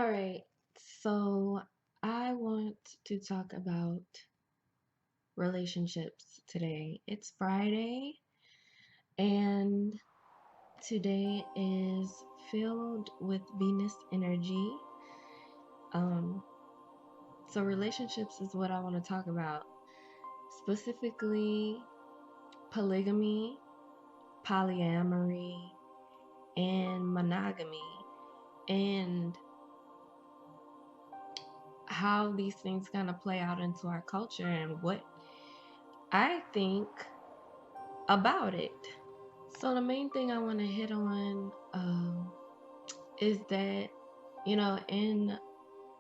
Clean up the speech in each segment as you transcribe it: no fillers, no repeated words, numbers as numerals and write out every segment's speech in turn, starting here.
Alright, so I want to talk about relationships today. It's Friday, and today is filled with Venus energy. Um, so relationships is what I want to talk about. Specifically, polygamy, polyamory, and monogamy, and how these things kind of play out into our culture and what I think about it. So the main thing I want to hit on is that, in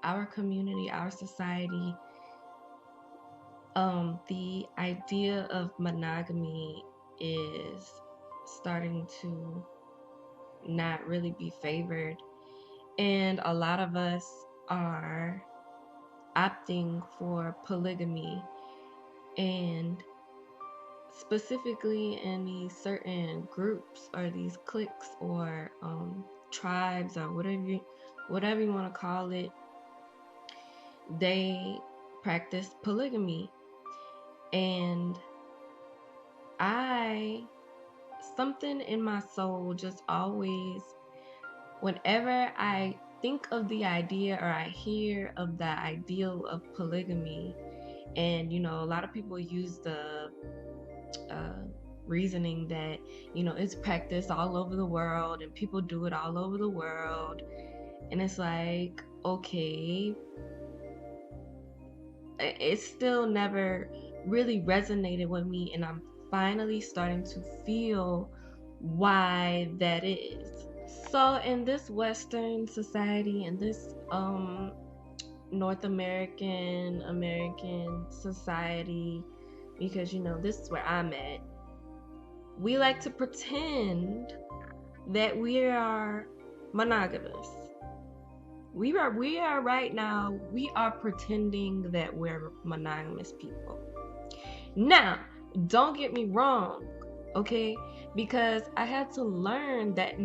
our community, our society, the idea of monogamy is starting to not really be favored. And a lot of us are opting for polygamy, and specifically in these certain groups or these cliques or tribes or whatever you want to call it, they practice polygamy. And something in my soul just always, whenever I think of the idea or I hear of the ideal of polygamy, and a lot of people use the reasoning that it's practiced all over the world and people do it all over the world, and it's like, okay, it still never really resonated with me, and I'm finally starting to feel why that is. So in this Western society, in this North American society, because this is where I'm at, we like to pretend that we are monogamous. We are right now, we are pretending that we're monogamous people. Now, don't get me wrong, okay? Because I had to learn that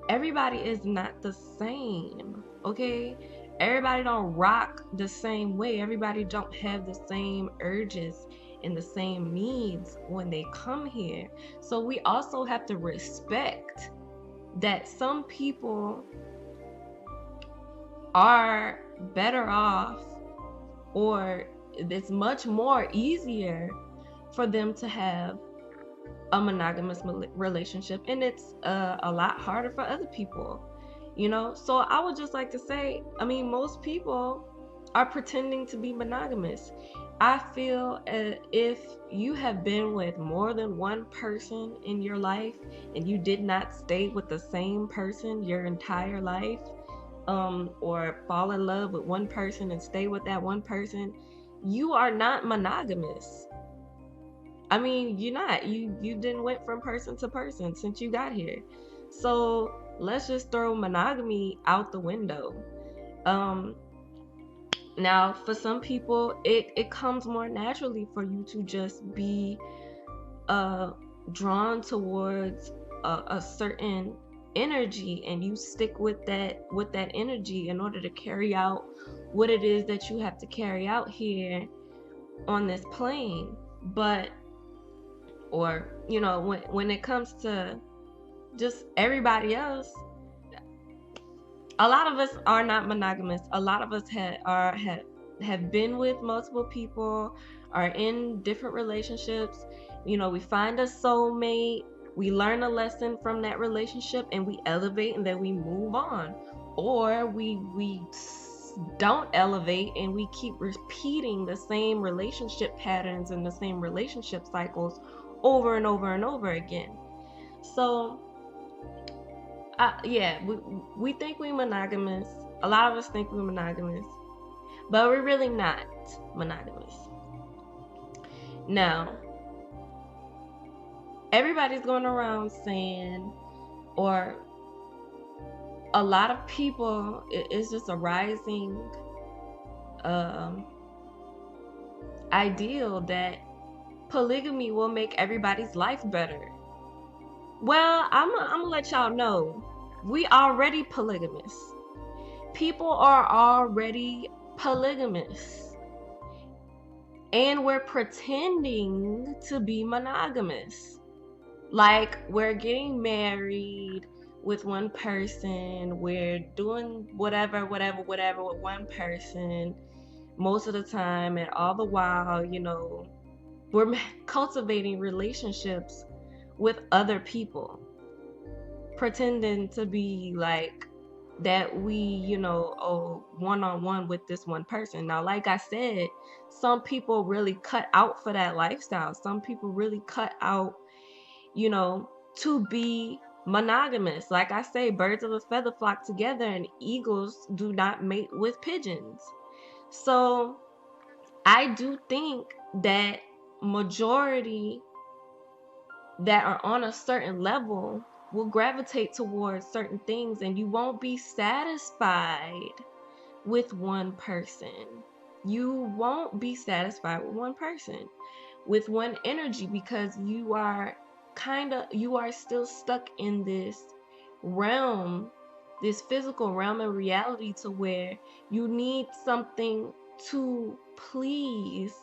everybody is not the same, okay? Everybody don't rock the same way. Everybody don't have the same urges and the same needs when they come here. So we also have to respect that some people are better off, or it's much more easier for them to have a monogamous relationship, and it's a lot harder for other people, so I would just like to say, most people are pretending to be monogamous. I feel if you have been with more than one person in your life and you did not stay with the same person your entire life, or fall in love with one person and stay with that one person, you are not monogamous. You're not. You didn't went from person to person since you got here. So let's just throw monogamy out the window. Now for some people it comes more naturally for you to just be drawn towards a certain energy, and you stick with that energy in order to carry out what it is that you have to carry out here on this plane. But when it comes to just everybody else, a lot of us are not monogamous. A lot of us have been with multiple people, are in different relationships. We find a soulmate, we learn a lesson from that relationship, and we elevate, and then we move on. Or we don't elevate, and we keep repeating the same relationship patterns and the same relationship cycles over and over and over again. So we think we're monogamous. A lot of us think we're monogamous, but we're really not monogamous. Now, everybody's going around saying, or a lot of people, it's just a rising ideal that polygamy will make everybody's life better. Well, I'm gonna let y'all know, we already polygamous. people are already polygamous, and we're pretending to be monogamous. Like, we're getting married with one person, we're doing whatever with one person most of the time, and all the while, you know, we're cultivating relationships with other people, pretending to be like that we, you know, oh, one-on-one with this one person. Now, like I said, some people really cut out for that lifestyle. Some people really cut out, you know, to be monogamous. Like I say, birds of a feather flock together, and eagles do not mate with pigeons. So I do think that majority that are on a certain level will gravitate towards certain things, and you won't be satisfied with one person. You won't be satisfied with one person, with one energy, because you are still stuck in this realm, this physical realm of reality, to where you need something to please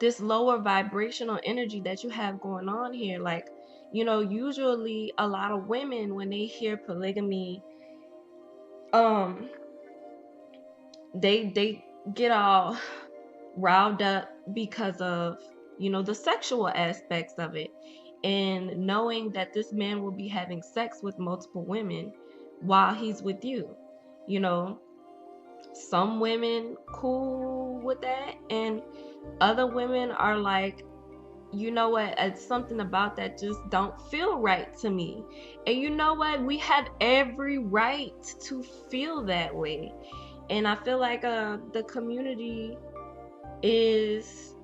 this lower vibrational energy that you have going on here. Like, you know, usually a lot of women, when they hear polygamy, they get all riled up because of, you know, the sexual aspects of it, and knowing that this man will be having sex with multiple women while he's with you. You know, some women cool with that, and other women are like, you know what, it's something about that just don't feel right to me. And you know what, we have every right to feel that way. And I feel like the community is,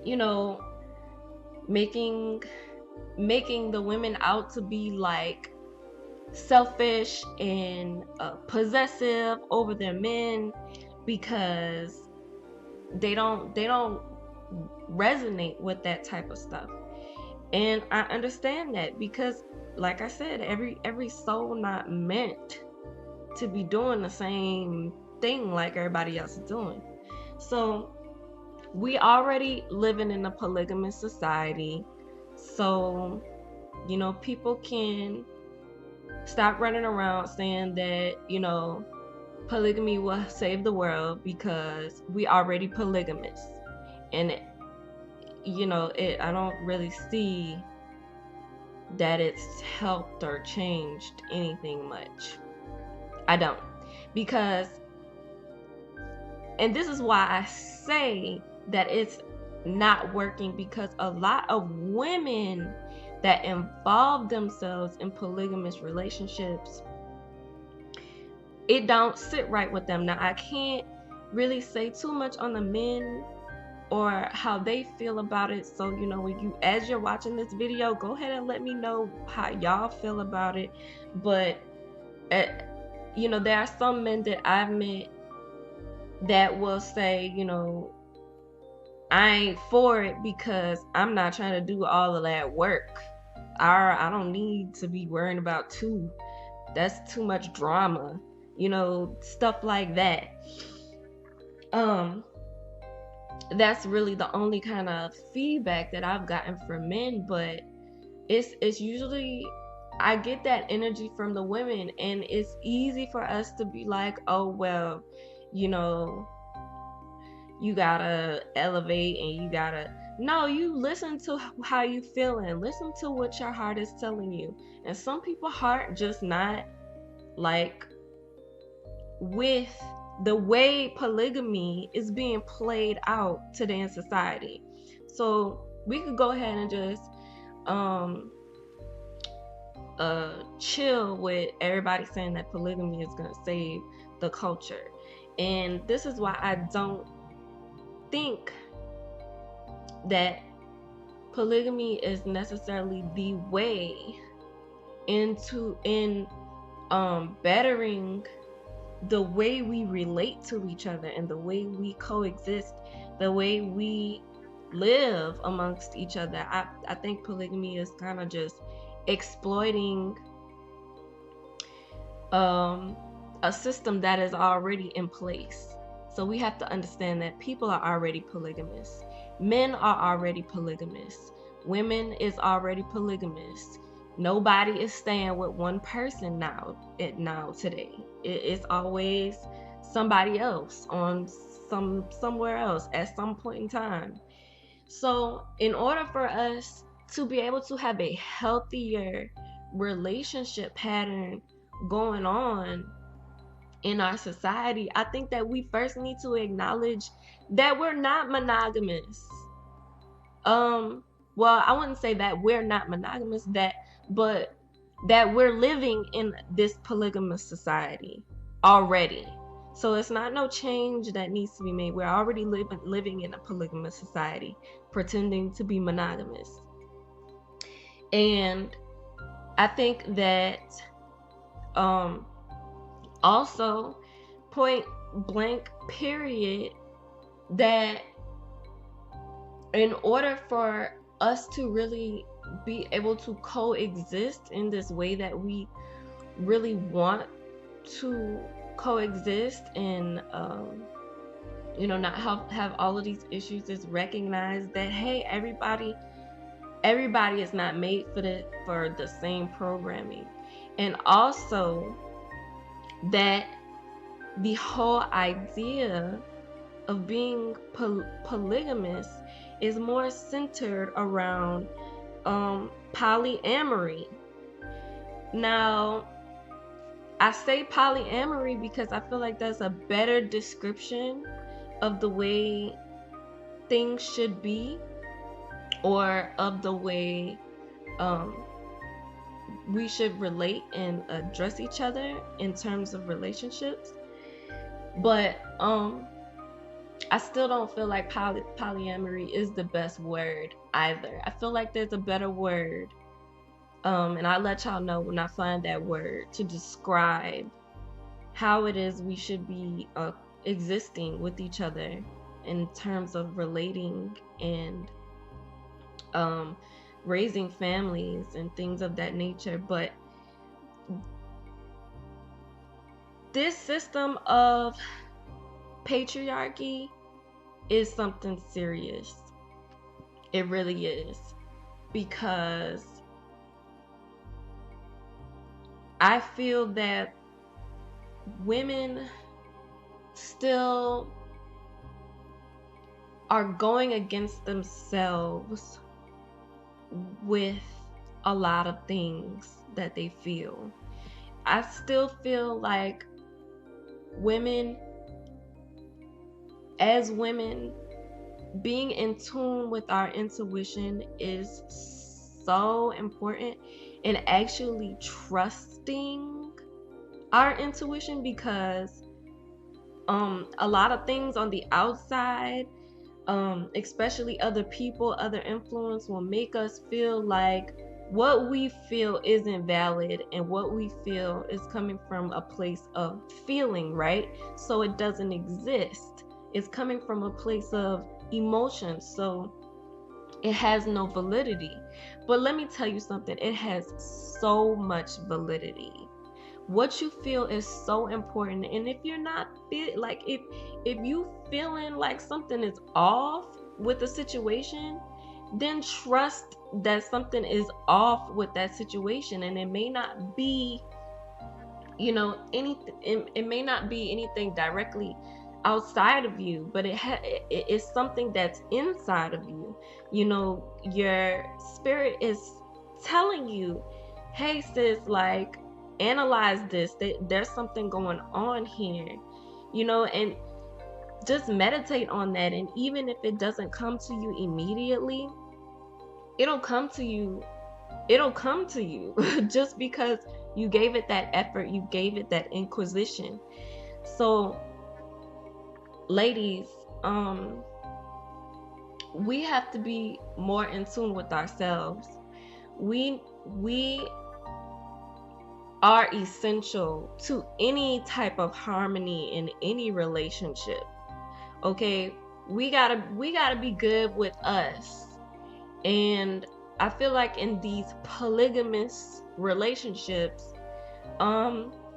you know, making the women out to be like selfish and possessive over their men, because they don't resonate with that type of stuff. And I understand that, because like I said, every soul not meant to be doing the same thing like everybody else is doing. So we already living in a polygamous society, so, you know, people can stop running around saying that, you know, polygamy will save the world, because we already polygamous. And you know, I don't really see that it's helped or changed anything much. I don't. Because, and this is why I say that it's not working, because a lot of women that involve themselves in polygamous relationships, it don't sit right with them. Now, I can't really say too much on the men or how they feel about it. So, you know, when you, as you're watching this video, go ahead and let me know how y'all feel about it. But you know, there are some men that I've met that will say, you know, I ain't for it, because I'm not trying to do all of that work. I don't need to be worrying about two. That's too much drama, you know, stuff like that. That's really the only kind of feedback that I've gotten from men. But it's usually, I get that energy from the women, and it's easy for us to be like, oh well, you know, you gotta elevate, and you gotta, no, you listen to how you feeling, listen to what your heart is telling you. And some people's heart just not like with the way polygamy is being played out today in society. So we could go ahead and just chill with everybody saying that polygamy is going to save the culture. And this is why I don't think that polygamy is necessarily the way in bettering the way we relate to each other, and the way we coexist, the way we live amongst each other. I think polygamy is kind of just exploiting um, a system that is already in place. So we have to understand that people are already polygamous. Men are already polygamous. Women is already polygamous. Nobody is staying with one person now today. It's always somebody else on somewhere else at some point in time. So in order for us to be able to have a healthier relationship pattern going on in our society, I think that we first need to acknowledge that we're not monogamous. Well, I wouldn't say that we're not monogamous, but that we're living in this polygamous society already. So it's not no change that needs to be made. We're already living in a polygamous society, pretending to be monogamous. And I think that also, point blank period, that in order for us to really be able to coexist in this way that we really want to coexist, and not have all of these issues, is recognize that, hey, everybody is not made for the same programming. And also that the whole idea of being polygamous is more centered around polyamory. Now, I say polyamory because I feel like that's a better description of the way things should be, or of the way we should relate and address each other in terms of relationships. But I still don't feel like polyamory is the best word either. I feel like there's a better word, and I'll let y'all know when I find that word, to describe how it is we should be existing with each other in terms of relating and raising families and things of that nature. But this system of patriarchy is something serious. It really is, because I feel that women still are going against themselves with a lot of things that they feel. I still feel like women, as women, being in tune with our intuition is so important, and actually trusting our intuition, because a lot of things on the outside, especially other people, other influence, will make us feel like what we feel isn't valid, and what we feel is coming from a place of feeling, right? So it doesn't exist. It's coming from a place of emotion, so it has no validity. But let me tell you something, it has so much validity. What you feel is so important, and if you're not if you feeling like something is off with the situation, then trust that something is off with that situation. And it may not be anything, it may not be anything directly outside of you, but it's something that's inside of you. Your spirit is telling you, hey sis, like, analyze this, there's something going on here, and just meditate on that. And even if it doesn't come to you immediately, it'll come to you just because you gave it that effort, you gave it that inquisition. So ladies, we have to be more in tune with ourselves. We are essential to any type of harmony in any relationship. Okay, we gotta be good with us. And I feel like in these polygamous relationships,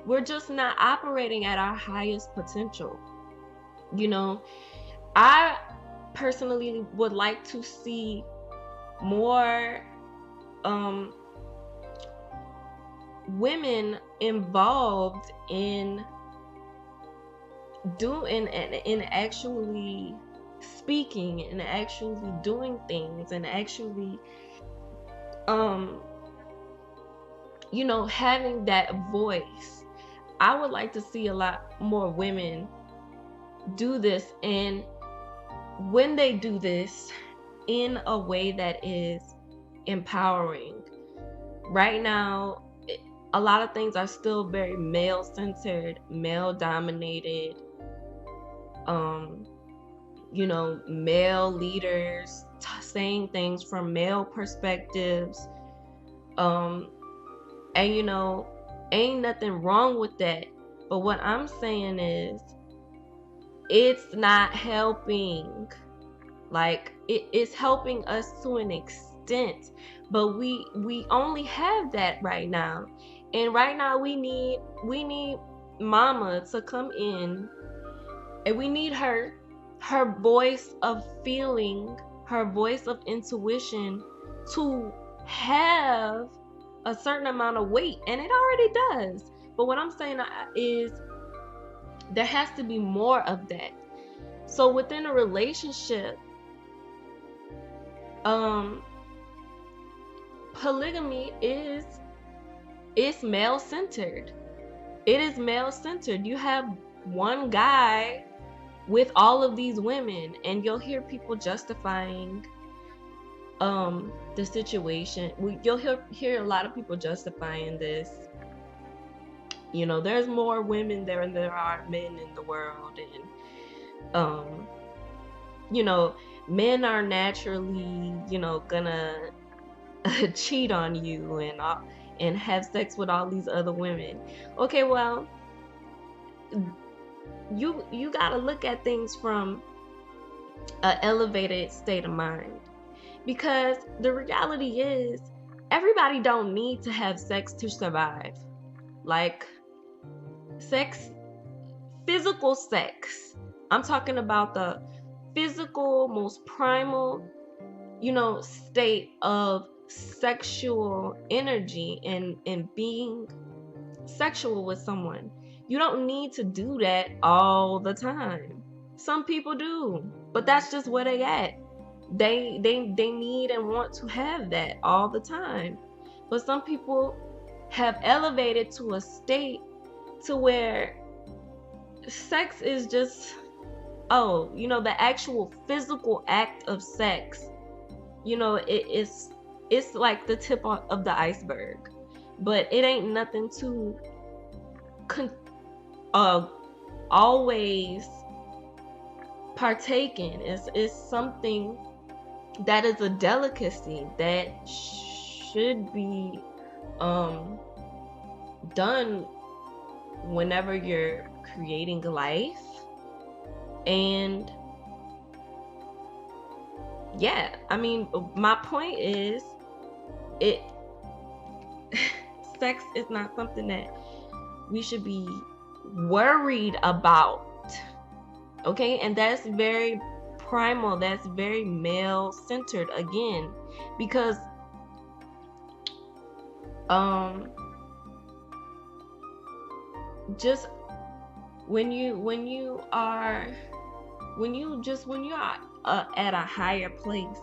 we're just not operating at our highest potential. You know, I personally would like to see more women involved in doing and in actually speaking and actually doing things and actually you know, having that voice. I would like to see a lot more women do this, and when they do this in a way that is empowering. Right now, a lot of things are still very male-centered, male-dominated. You know, male leaders saying things from male perspectives. And you know, ain't nothing wrong with that. But what I'm saying is, it's not helping. Like, it's helping us to an extent, but we only have that right now. And right now we need mama to come in, and we need her voice of feeling, her voice of intuition to have a certain amount of weight, and it already does. But what I'm saying is, there has to be more of that. So within a relationship, polygamy is male-centered. It is male-centered. You have one guy with all of these women, and you'll hear people justifying the situation. You'll hear a lot of people justifying this. You know, there's more women there than there are men in the world, and you know, men are naturally, you know, gonna cheat on you and have sex with all these other women. Okay, well, you gotta look at things from an elevated state of mind, because the reality is, everybody don't need to have sex to survive. Like, sex, physical sex, I'm talking about the physical, most primal, you know, state of sexual energy and being sexual with someone. You don't need to do that all the time. Some people do, but that's just where they at. They need and want to have that all the time. But some people have elevated to a state to where sex is just, oh, you know, the actual physical act of sex, you know, it's like the tip of the iceberg, but it ain't nothing to always partake in. It's something that is a delicacy that should be done whenever you're creating life. And yeah, I mean, my point is, sex is not something that we should be worried about. Okay, and that's very primal, that's very male centered again, because just when you are at a higher place,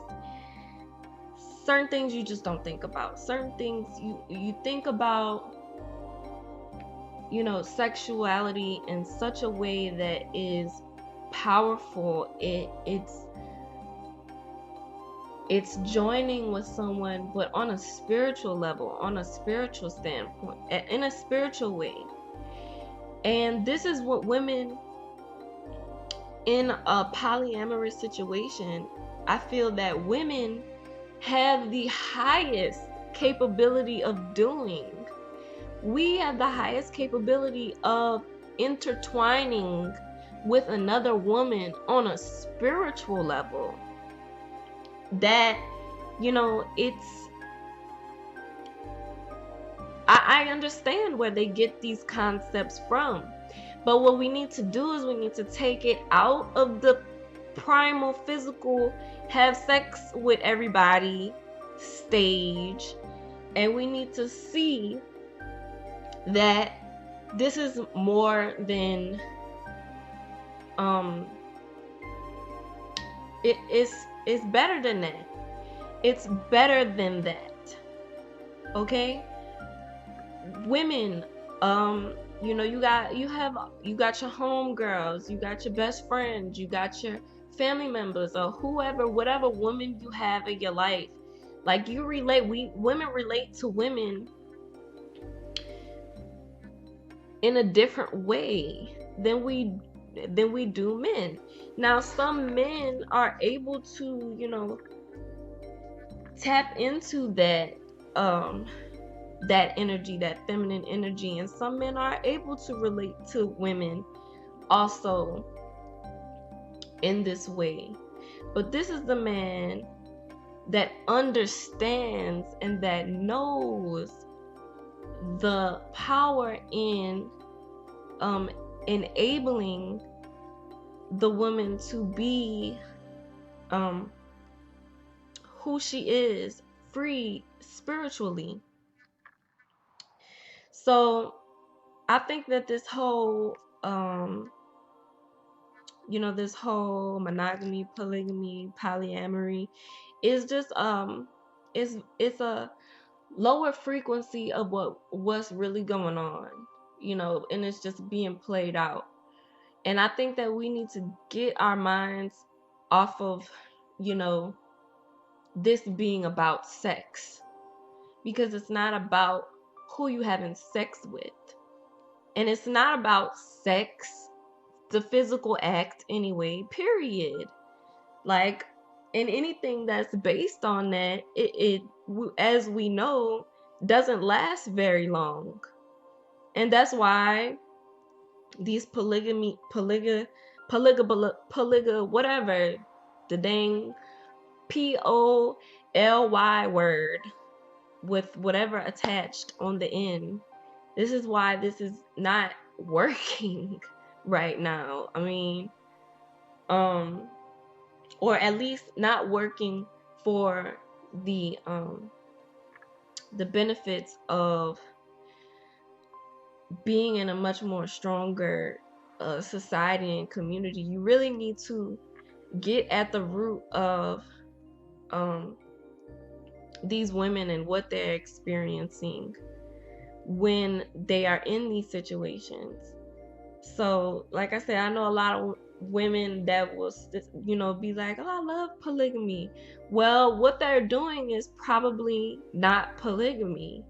certain things you just don't think about. Certain things you think about, you know, sexuality in such a way that is powerful. It's joining with someone, but on a spiritual level, on a spiritual standpoint, in a spiritual way. And this is what women in a polyamorous situation, I feel that women have the highest capability of doing. We have the highest capability of intertwining with another woman on a spiritual level. That, you know, I understand where they get these concepts from. But what we need to do is we need to take it out of the primal physical, have sex with everybody stage, and we need to see that this is more than it's better than that. It's better than that. Okay? Women, you know, you got your homegirls, you got your best friends, you got your family members, or whoever, whatever woman you have in your life. Like, women relate to women in a different way than we do men. Now, some men are able to, you know, tap into that energy, that feminine energy, and some men are able to relate to women also in this way. But this is the man that understands and that knows the power in enabling the woman to be who she is, free spiritually. So I think that this whole you know, this whole monogamy, polygamy, polyamory is just it's a lower frequency of what's really going on, you know, and it's just being played out. And I think that we need to get our minds off of, you know, this being about sex, because it's not about who you having sex with, and it's not about sex, the physical act anyway, period. Like, and anything that's based on that, as we know, doesn't last very long. And that's why these whatever, the dang POLY word with whatever attached on the end, this is why this is not working right now. I mean, or at least not working for the benefits of being in a much more stronger society and community. You really need to get at the root of these women and what they're experiencing when they are in these situations. So, like I said, I know a lot of women that will, you know, be like, oh, I love polygamy. Well, what they're doing is probably not polygamy.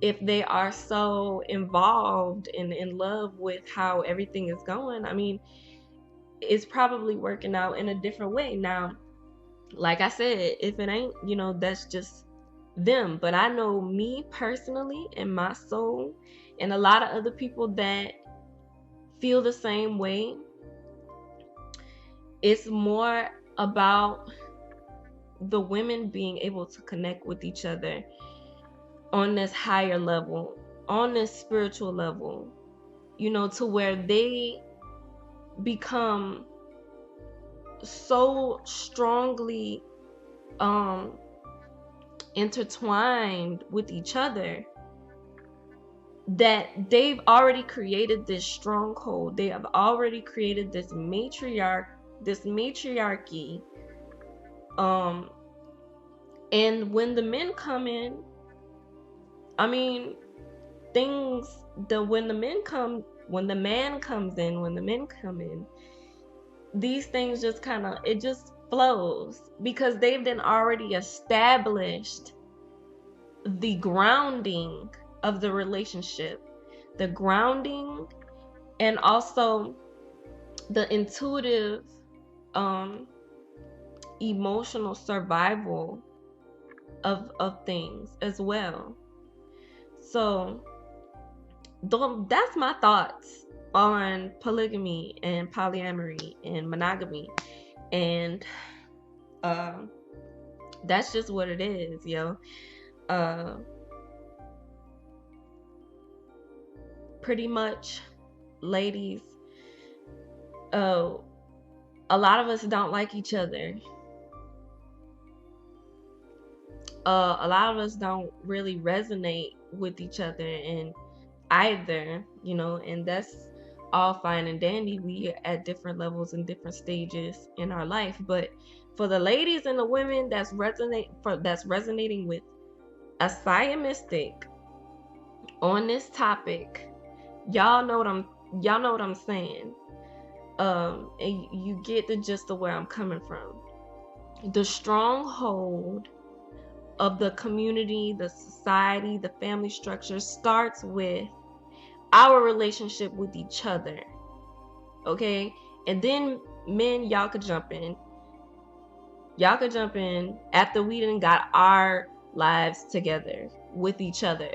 If they are so involved and in love with how everything is going, I mean, it's probably working out in a different way. Now, like I said, if it ain't, you know, that's just them. But I know me personally and my soul and a lot of other people that feel the same way. It's more about the women being able to connect with each other on this higher level, on this spiritual level, you know, to where they become so strongly intertwined with each other that they've already created this stronghold. They have already created this matriarchy. And when the men come in, I mean, when the men come in, these things just it just flows, because they've then already established the grounding of the relationship, the grounding, and also the intuitive emotional survival of things as well. So that's my thoughts on polygamy and polyamory and monogamy, and that's just what it is, yo. pretty much, ladies, a lot of us don't like each other. A lot of us don't really resonate with each other and either, you know, and that's all fine and dandy. We are at different levels and different stages in our life. But for the ladies and the women that's resonating with Esaia Mystic on this topic, y'all know what I'm saying. And you get the gist of where I'm coming from. The stronghold of the community, the society, the family structure starts with our relationship with each other. Okay? And then men, y'all could jump in. Y'all could jump in after we done got our lives together with each other.